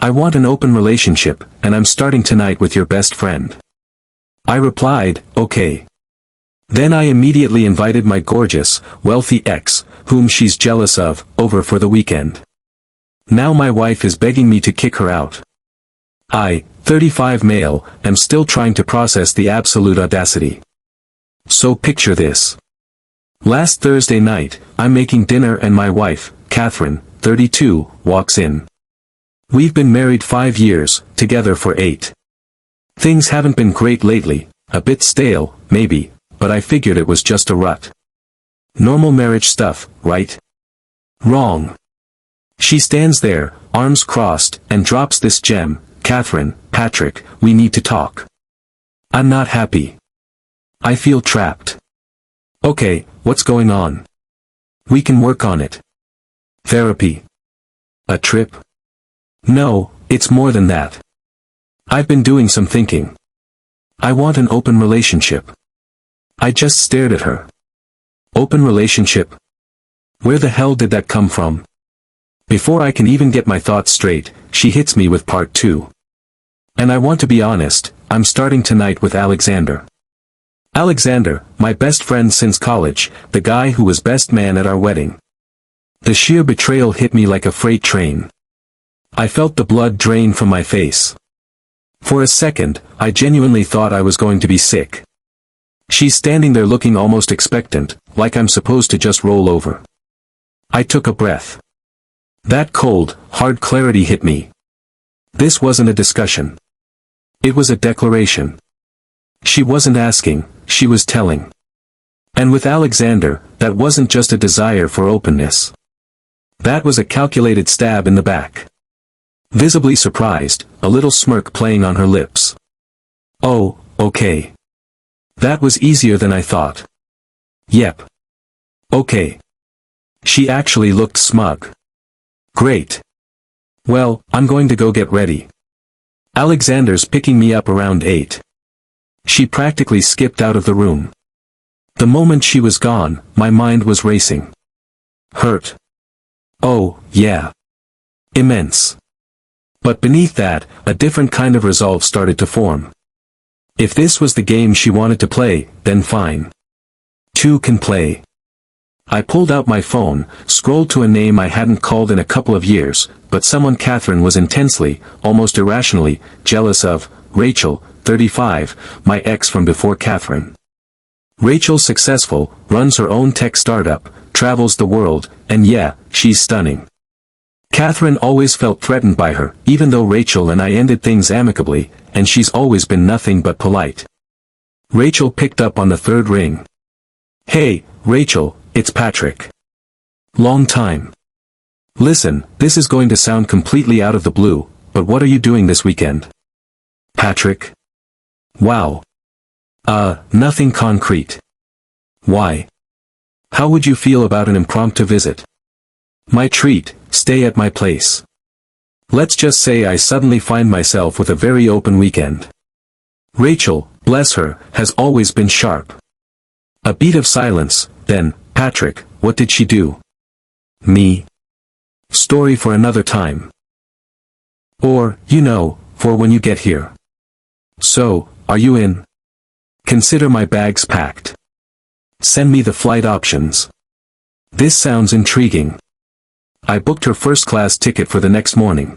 I want an open relationship, and I'm starting tonight with your best friend. I replied, okay. Then I immediately invited my gorgeous, wealthy ex, whom she's jealous of, over for the weekend. Now my wife is begging me to kick her out. I, 35 male, am still trying to process the absolute audacity. So picture this. Last Thursday night, I'm making dinner and my wife, Catherine, 32, walks in. We've been married 5 years, together for 8. Things haven't been great lately, a bit stale, maybe, but I figured it was just a rut. Normal marriage stuff, right? Wrong. She stands there, arms crossed, and drops this gem, Catherine, Patrick, we need to talk. I'm not happy. I feel trapped. Okay, what's going on? We can work on it. Therapy. A trip? No, it's more than that. I've been doing some thinking. I want an open relationship. I just stared at her. Open relationship? Where the hell did that come from? Before I can even get my thoughts straight, she hits me with part 2. And I want to be honest, I'm starting tonight with Alexander. Alexander, my best friend since college, the guy who was best man at our wedding. The sheer betrayal hit me like a freight train. I felt the blood drain from my face. For a second, I genuinely thought I was going to be sick. She's standing there looking almost expectant, like I'm supposed to just roll over. I took a breath. That cold, hard clarity hit me. This wasn't a discussion. It was a declaration. She wasn't asking, she was telling. And with Alexander, that wasn't just a desire for openness. That was a calculated stab in the back. Visibly surprised, a little smirk playing on her lips. Oh, okay. That was easier than I thought. Yep. Okay. She actually looked smug. Great. Well, I'm going to go get ready. Alexander's picking me up around 8. She practically skipped out of the room. The moment she was gone, my mind was racing. Hurt. Oh, yeah. Immense. But beneath that, a different kind of resolve started to form. If this was the game she wanted to play, then fine. 2 can play. I pulled out my phone, scrolled to a name I hadn't called in a couple of years, but someone Catherine was intensely, almost irrationally, jealous of, Rachel, 35, my ex from before Catherine. Rachel's successful, runs her own tech startup, travels the world, and yeah, she's stunning. Catherine always felt threatened by her, even though Rachel and I ended things amicably, and she's always been nothing but polite. Rachel picked up on the 3rd ring. Hey, Rachel, it's Patrick. Long time. Listen, this is going to sound completely out of the blue, but what are you doing this weekend? Patrick? Wow. Nothing concrete. Why? How would you feel about an impromptu visit? My treat, stay at my place. Let's just say I suddenly find myself with a very open weekend. Rachel, bless her, has always been sharp. A beat of silence, then, Patrick, what did she do? Me. Story for another time. Or, for when you get here. So, are you in? Consider my bags packed. Send me the flight options. This sounds intriguing. I booked her first-class ticket for the next morning.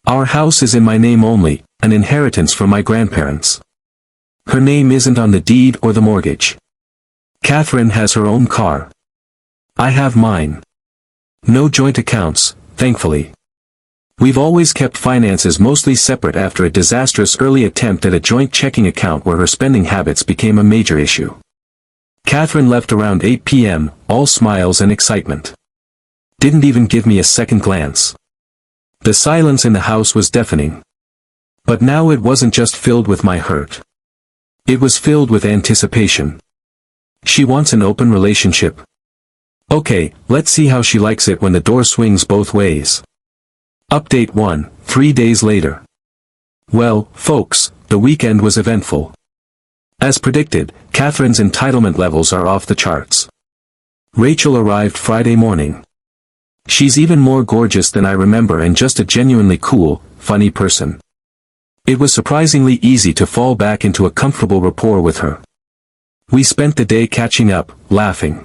Our house is in my name only, an inheritance from my grandparents. Her name isn't on the deed or the mortgage. Catherine has her own car. I have mine. No joint accounts, thankfully. We've always kept finances mostly separate after a disastrous early attempt at a joint checking account where her spending habits became a major issue. Catherine left around 8 p.m., all smiles and excitement. Didn't even give me a second glance. The silence in the house was deafening. But now it wasn't just filled with my hurt. It was filled with anticipation. She wants an open relationship. Okay, let's see how she likes it when the door swings both ways. Update 1, 3 days later. Well, folks, the weekend was eventful. As predicted, Catherine's entitlement levels are off the charts. Rachel arrived Friday morning. She's even more gorgeous than I remember and just a genuinely cool, funny person. It was surprisingly easy to fall back into a comfortable rapport with her. We spent the day catching up, laughing.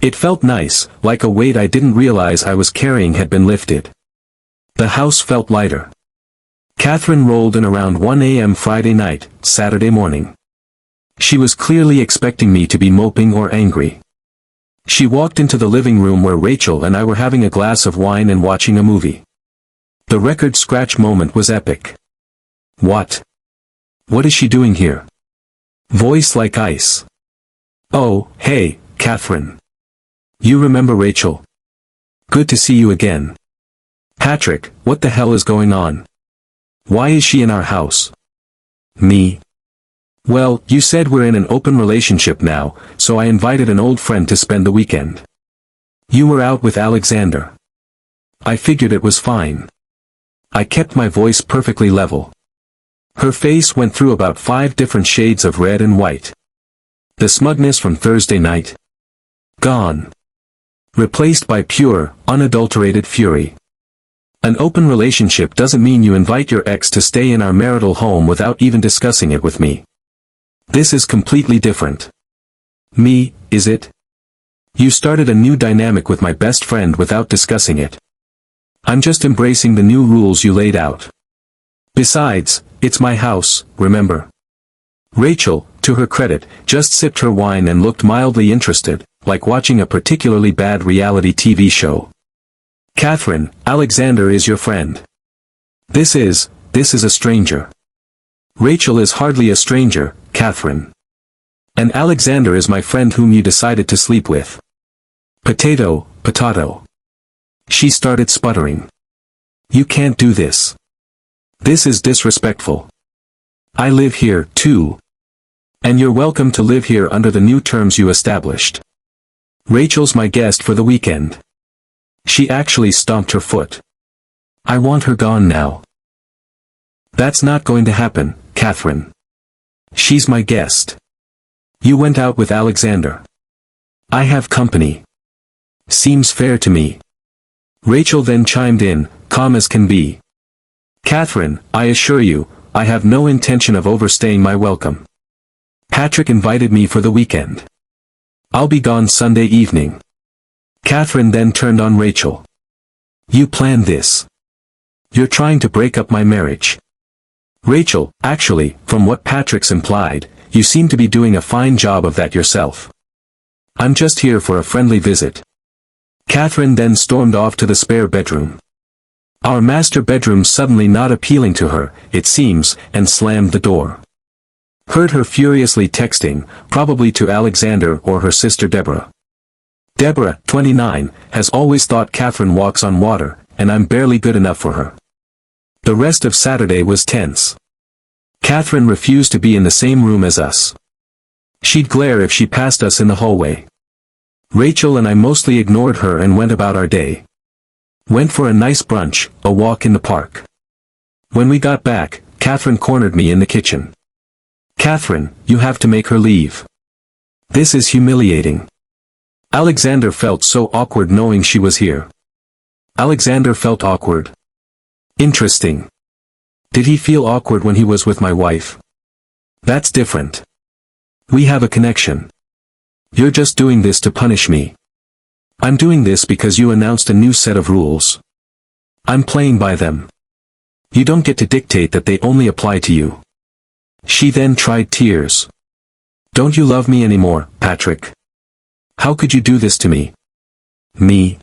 It felt nice, like a weight I didn't realize I was carrying had been lifted. The house felt lighter. Catherine rolled in around 1 a.m. Friday night, Saturday morning. She was clearly expecting me to be moping or angry. She walked into the living room where Rachel and I were having a glass of wine and watching a movie. The record scratch moment was epic. What? What is she doing here? Voice like ice. Oh, hey, Catherine. You remember Rachel? Good to see you again. Patrick, what the hell is going on? Why is she in our house? Me? Well, you said we're in an open relationship now, so I invited an old friend to spend the weekend. You were out with Alexander. I figured it was fine. I kept my voice perfectly level. Her face went through about 5 different shades of red and white. The smugness from Thursday night? Gone. Replaced by pure, unadulterated fury. An open relationship doesn't mean you invite your ex to stay in our marital home without even discussing it with me. This is completely different. Me, is it? You started a new dynamic with my best friend without discussing it. I'm just embracing the new rules you laid out. Besides, it's my house, remember? Rachel, to her credit, just sipped her wine and looked mildly interested, like watching a particularly bad reality TV show. Catherine, Alexander is your friend. This is a stranger. Rachel is hardly a stranger, Catherine. And Alexander is my friend whom you decided to sleep with. Potato, potato. She started sputtering. You can't do this. This is disrespectful. I live here, too. And you're welcome to live here under the new terms you established. Rachel's my guest for the weekend. She actually stomped her foot. I want her gone now. That's not going to happen, Catherine. She's my guest. You went out with Alexander. I have company. Seems fair to me. Rachel then chimed in, calm as can be. Catherine, I assure you, I have no intention of overstaying my welcome. Patrick invited me for the weekend. I'll be gone Sunday evening. Catherine then turned on Rachel. You planned this. You're trying to break up my marriage. Rachel, actually, from what Patrick's implied, you seem to be doing a fine job of that yourself. I'm just here for a friendly visit. Catherine then stormed off to the spare bedroom. Our master bedroom suddenly not appealing to her, it seems, and slammed the door. Heard her furiously texting, probably to Alexander or her sister Deborah. Deborah, 29, has always thought Catherine walks on water, and I'm barely good enough for her. The rest of Saturday was tense. Catherine refused to be in the same room as us. She'd glare if she passed us in the hallway. Rachel and I mostly ignored her and went about our day. Went for a nice brunch, a walk in the park. When we got back, Catherine cornered me in the kitchen. Catherine, you have to make her leave. This is humiliating. Alexander felt so awkward knowing she was here. Alexander felt awkward. Interesting. Did he feel awkward when he was with my wife? That's different. We have a connection. You're just doing this to punish me. I'm doing this because you announced a new set of rules. I'm playing by them. You don't get to dictate that they only apply to you. She then tried tears. Don't you love me anymore, Patrick? How could you do this to me? Me?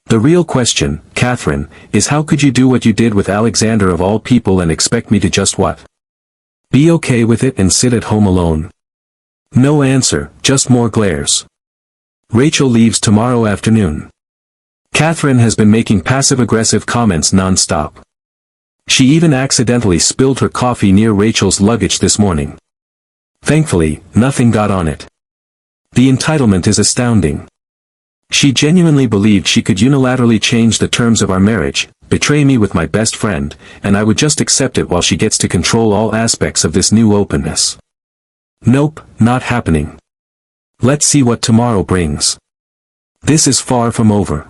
The real question, Catherine, is how could you do what you did with Alexander of all people and expect me to just what? Be okay with it and sit at home alone? No answer, just more glares. Rachel leaves tomorrow afternoon. Catherine has been making passive-aggressive comments non-stop. She even accidentally spilled her coffee near Rachel's luggage this morning. Thankfully, nothing got on it. The entitlement is astounding. She genuinely believed she could unilaterally change the terms of our marriage, betray me with my best friend, and I would just accept it while she gets to control all aspects of this new openness. Nope, not happening. Let's see what tomorrow brings. This is far from over.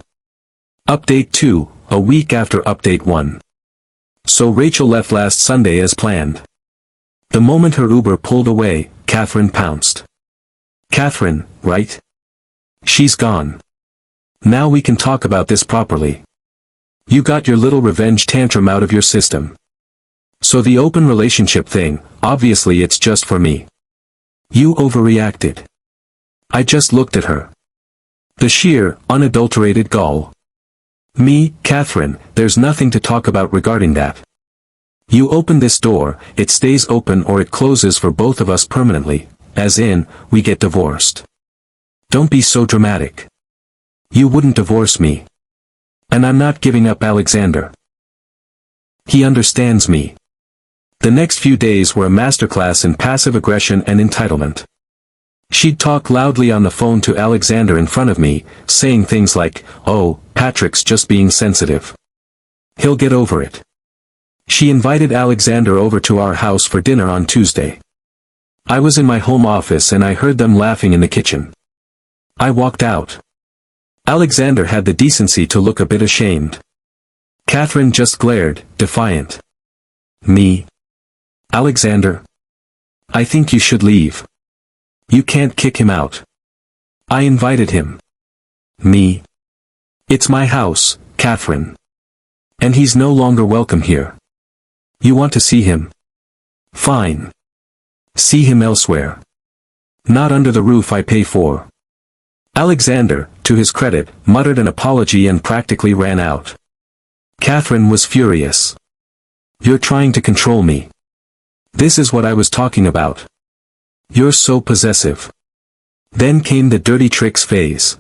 Update 2, a week after Update 1. So Rachel left last Sunday as planned. The moment her Uber pulled away, Catherine pounced. Catherine, right? She's gone. Now we can talk about this properly. You got your little revenge tantrum out of your system. So the open relationship thing, obviously it's just for me. You overreacted. I just looked at her. The sheer, unadulterated gall. Me, Catherine, there's nothing to talk about regarding that. You open this door, it stays open or it closes for both of us permanently, as in, we get divorced. Don't be so dramatic. You wouldn't divorce me. And I'm not giving up Alexander. He understands me. The next few days were a masterclass in passive aggression and entitlement. She'd talk loudly on the phone to Alexander in front of me, saying things like, "Oh, Patrick's just being sensitive. He'll get over it." She invited Alexander over to our house for dinner on Tuesday. I was in my home office and I heard them laughing in the kitchen. I walked out. Alexander had the decency to look a bit ashamed. Catherine just glared, defiant. Me? Alexander? I think you should leave. You can't kick him out. I invited him. Me? It's my house, Catherine. And he's no longer welcome here. You want to see him? Fine. See him elsewhere. Not under the roof I pay for. Alexander, to his credit, muttered an apology and practically ran out. Catherine was furious. You're trying to control me. This is what I was talking about. You're so possessive. Then came the dirty tricks phase.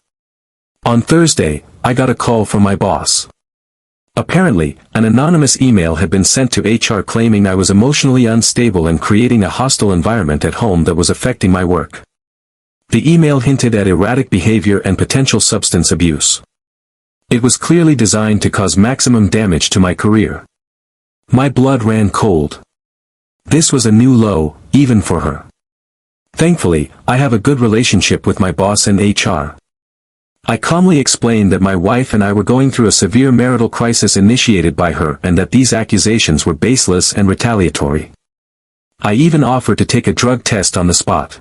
On Thursday, I got a call from my boss. Apparently, an anonymous email had been sent to HR claiming I was emotionally unstable and creating a hostile environment at home that was affecting my work. The email hinted at erratic behavior and potential substance abuse. It was clearly designed to cause maximum damage to my career. My blood ran cold. This was a new low, even for her. Thankfully, I have a good relationship with my boss and HR. I calmly explained that my wife and I were going through a severe marital crisis initiated by her and that these accusations were baseless and retaliatory. I even offered to take a drug test on the spot.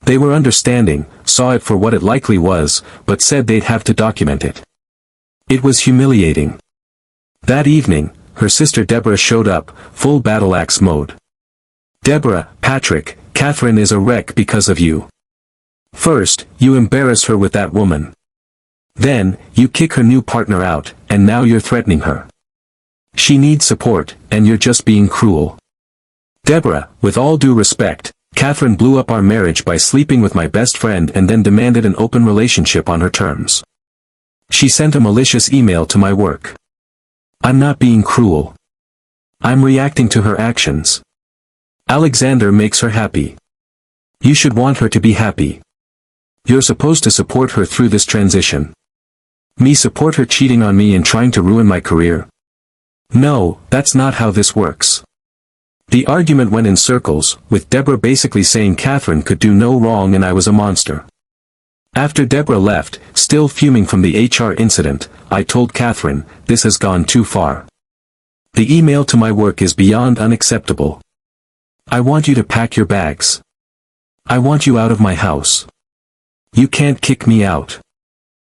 They were understanding, saw it for what it likely was, but said they'd have to document it. It was humiliating. That evening, her sister Deborah showed up, full battle axe mode. Deborah, Patrick, Catherine is a wreck because of you. First, you embarrass her with that woman. Then, you kick her new partner out, and now you're threatening her. She needs support, and you're just being cruel. Deborah, with all due respect, Catherine blew up our marriage by sleeping with my best friend and then demanded an open relationship on her terms. She sent a malicious email to my work. I'm not being cruel. I'm reacting to her actions. Alexander makes her happy. You should want her to be happy. You're supposed to support her through this transition. Me support her cheating on me and trying to ruin my career? No, that's not how this works. The argument went in circles, with Deborah basically saying Catherine could do no wrong and I was a monster. After Deborah left, still fuming from the HR incident, I told Catherine, this has gone too far. The email to my work is beyond unacceptable. I want you to pack your bags. I want you out of my house. You can't kick me out.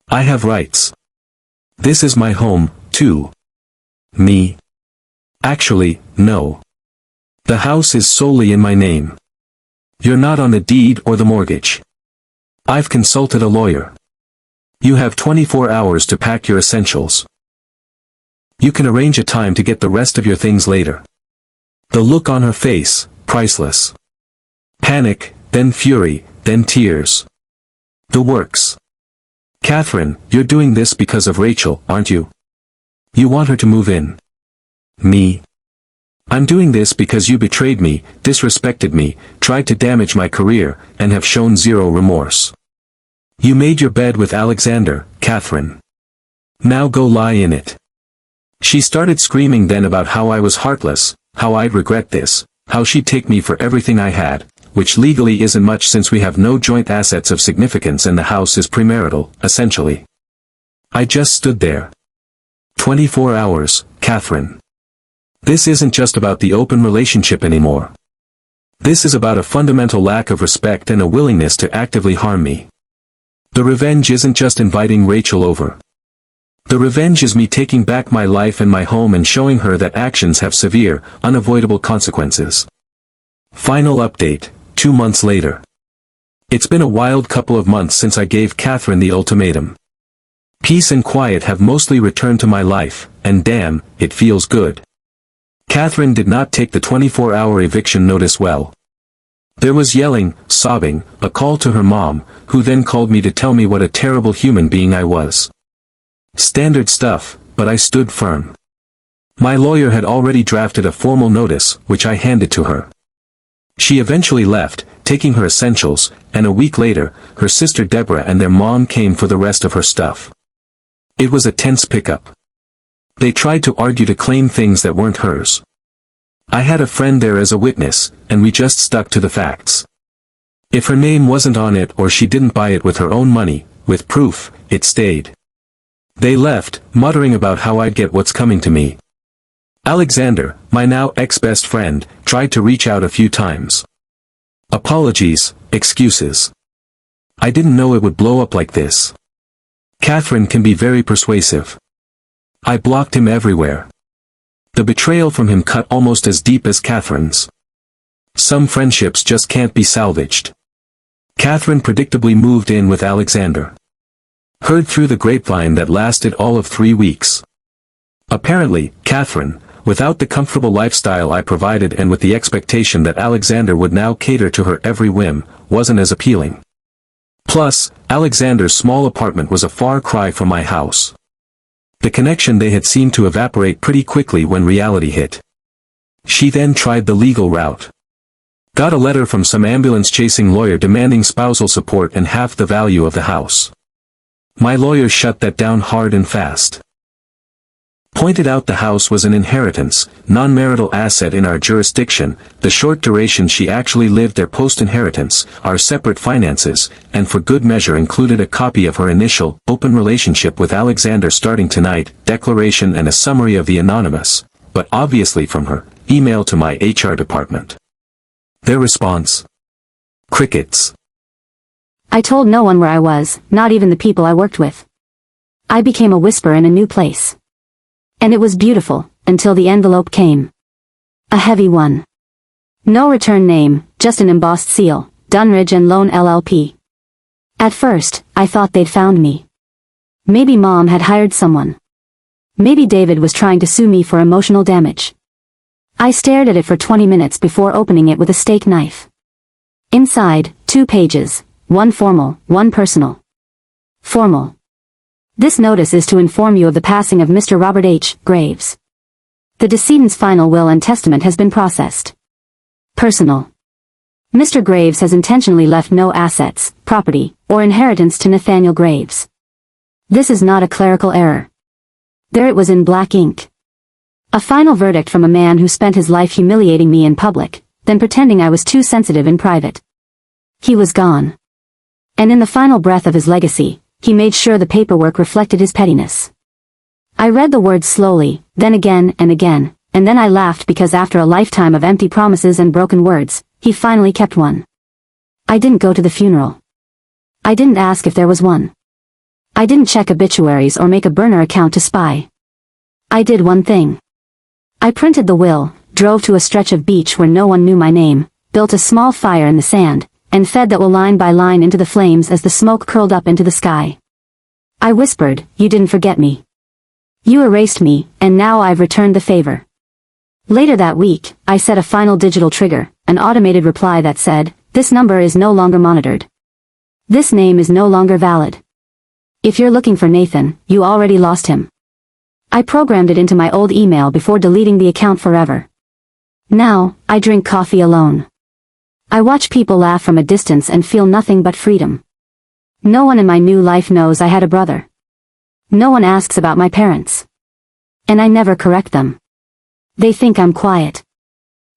I have rights. This is my home, too. Me? Actually, no. The house is solely in my name. You're not on the deed or the mortgage. I've consulted a lawyer. You have 24 hours to pack your essentials. You can arrange a time to get the rest of your things later. The look on her face, priceless. Panic, then fury, then tears. The works. Catherine, you're doing this because of Rachel, aren't you? You want her to move in. Me? I'm doing this because you betrayed me, disrespected me, tried to damage my career, and have shown zero remorse. You made your bed with Alexander, Catherine. Now go lie in it. She started screaming then about how I was heartless, how I'd regret this, how she'd take me for everything I had, which legally isn't much since we have no joint assets of significance and the house is premarital, essentially. I just stood there. 24 hours, Catherine. This isn't just about the open relationship anymore. This is about a fundamental lack of respect and a willingness to actively harm me. The revenge isn't just inviting Rachel over. The revenge is me taking back my life and my home and showing her that actions have severe, unavoidable consequences. Final update, 2 months later. It's been a wild couple of months since I gave Catherine the ultimatum. Peace and quiet have mostly returned to my life, and damn, it feels good. Catherine did not take the 24-hour eviction notice well. There was yelling, sobbing, a call to her mom, who then called me to tell me what a terrible human being I was. Standard stuff, but I stood firm. My lawyer had already drafted a formal notice, which I handed to her. She eventually left, taking her essentials, and a week later, her sister Deborah and their mom came for the rest of her stuff. It was a tense pickup. They tried to argue to claim things that weren't hers. I had a friend there as a witness, and we just stuck to the facts. If her name wasn't on it or she didn't buy it with her own money, with proof, it stayed. They left, muttering about how I'd get what's coming to me. Alexander, my now ex-best friend, tried to reach out a few times. Apologies, excuses. I didn't know it would blow up like this. Catherine can be very persuasive. I blocked him everywhere. The betrayal from him cut almost as deep as Catherine's. Some friendships just can't be salvaged. Catherine predictably moved in with Alexander. Heard through the grapevine that lasted all of 3 weeks. Apparently, Catherine, without the comfortable lifestyle I provided and with the expectation that Alexander would now cater to her every whim, wasn't as appealing. Plus, Alexander's small apartment was a far cry from my house. The connection they had seemed to evaporate pretty quickly when reality hit. She then tried the legal route. Got a letter from some ambulance-chasing lawyer demanding spousal support and half the value of the house. My lawyer shut that down hard and fast. Pointed out the house was an inheritance, non-marital asset in our jurisdiction, the short duration she actually lived there post-inheritance, our separate finances, and for good measure included a copy of her initial, open relationship with Alexander starting tonight, declaration and a summary of the anonymous, but obviously from her, email to my HR department. Their response? Crickets. I told no one where I was, not even the people I worked with. I became a whisper in a new place. And it was beautiful, until the envelope came. A heavy one. No return name, just an embossed seal, Dunridge and Loan LLP. At first, I thought they'd found me. Maybe Mom had hired someone. Maybe David was trying to sue me for emotional damage. I stared at it for 20 minutes before opening it with a steak knife. Inside, 2 pages, one formal, one personal. Formal. This notice is to inform you of the passing of Mr. Robert H. Graves. The decedent's final will and testament has been processed. Personal. Mr. Graves has intentionally left no assets, property, or inheritance to Nathaniel Graves. This is not a clerical error. There it was in black ink. A final verdict from a man who spent his life humiliating me in public, then pretending I was too sensitive in private. He was gone. And in the final breath of his legacy, he made sure the paperwork reflected his pettiness. I read the words slowly, then again, and then I laughed because after a lifetime of empty promises and broken words, he finally kept one. I didn't go to the funeral. I didn't ask if there was one. I didn't check obituaries or make a burner account to spy. I did one thing. I printed the will, drove to a stretch of beach where no one knew my name, built a small fire in the sand, and fed that will line by line into the flames as the smoke curled up into the sky. I whispered, "You didn't forget me. You erased me, and now I've returned the favor." Later that week, I set a final digital trigger, an automated reply that said, "This number is no longer monitored. This name is no longer valid. If you're looking for Nathan, you already lost him." I programmed it into my old email before deleting the account forever. Now, I drink coffee alone. I watch people laugh from a distance and feel nothing but freedom. No one in my new life knows I had a brother. No one asks about my parents. And I never correct them. They think I'm quiet.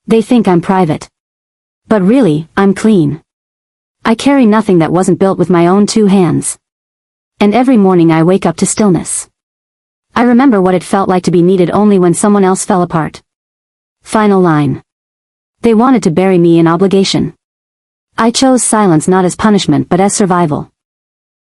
They think I'm private. But really, I'm clean. I carry nothing that wasn't built with my own 2 hands. And every morning I wake up to stillness. I remember what it felt like to be needed only when someone else fell apart. Final line. They wanted to bury me in obligation. I chose silence not as punishment but as survival.